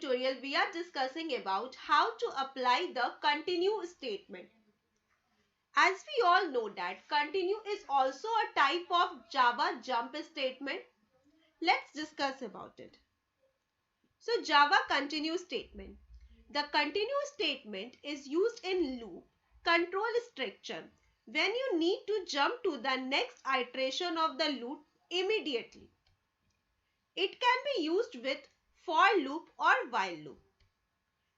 tutorial we are discussing about how to apply the continue statement. As we all know that continue is also a type of Java jump statement. Let's discuss about it. So Java continue statement. The continue statement is used in loop control structure when you need to jump to the next iteration of the loop immediately. It can be used with for loop or while loop.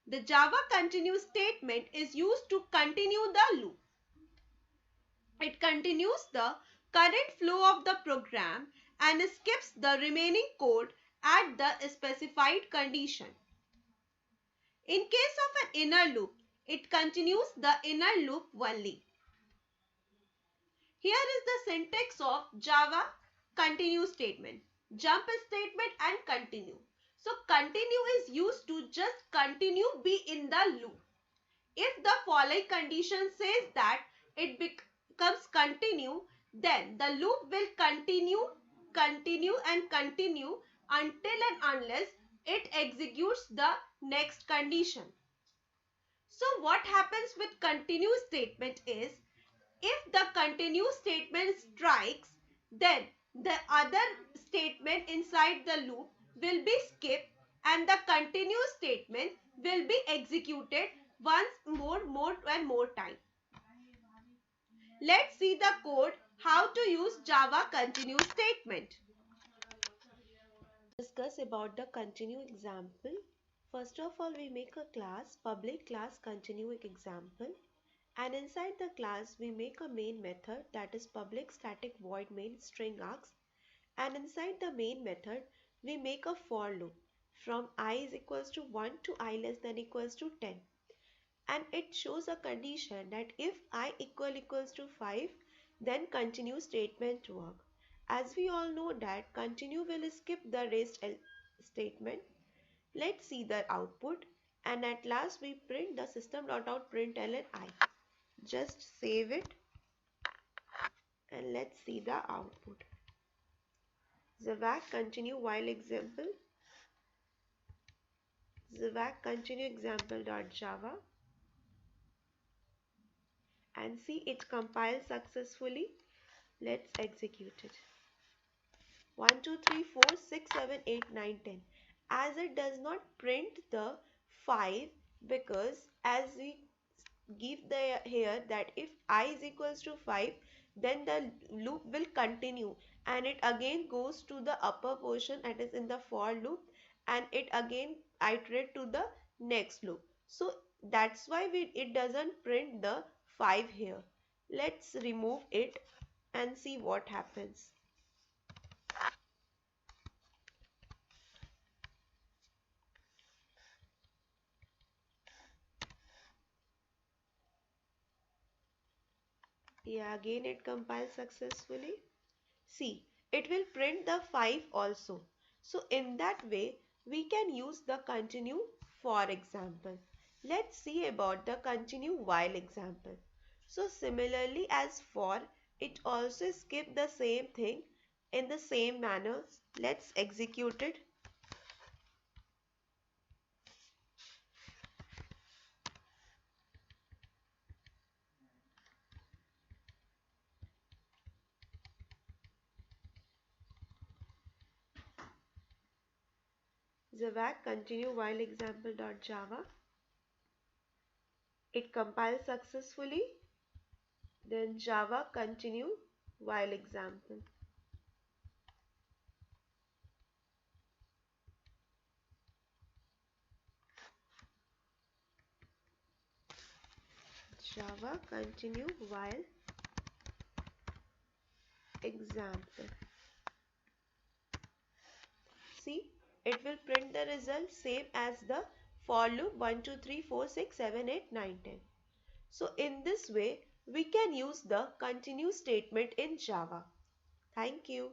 The Java continue statement is used to continue the loop. It continues the current flow of the program and skips the remaining code at the specified condition. In case of an inner loop, it continues the inner loop only. Here is the syntax of Java continue statement, jump statement and continue. So continue is used to just continue be in the loop. If the following condition says that it becomes continue, then the loop will continue and continue until and unless it executes the next condition. So what happens with continue statement is, if the continue statement strikes, then the other statement inside the loop will be skipped and the continue statement will be executed once more and more time. Let's see the code how to use Java continue statement. Discuss about the continue example. First of all, we make a class, public class continue example, and inside the class we make a main method, that is public static void main string args, and inside the main method we make a for loop from I is equals to 1 to I less than equals to 10, and it shows a condition that if I equals to 5, then continue statement work. As we all know that continue will skip the rest statement. Let's see the output, and at last we print the system.out.println I. Just save it and let's see the output. Zavak continue while example. Zavak continue example.java, and see it compiles successfully. Let's execute it. 1, 2, 3, 4, 6, 7, 8, 9, 10. As it does not print the 5, because as we give the here that if I is equals to 5, then the loop will continue and it again goes to the upper portion, that is in the for loop, and it again iterate to the next loop. So that's why it doesn't print the 5 here. Let's remove it and see what happens. Yeah, again it compiles successfully. See, it will print the 5 also. So in that way, we can use the continue for example. Let's see about the continue while example. So similarly as for, it also skip the same thing in the same manner. Let's execute it. Zavak continue while example.java. It compiles successfully. Then Java continue while example. Java continue while example. See, it will print the result same as the for loop 1, 2, 3, 4, 6, 7, 8, 9, 10. So in this way, we can use the continue statement in Java. Thank you.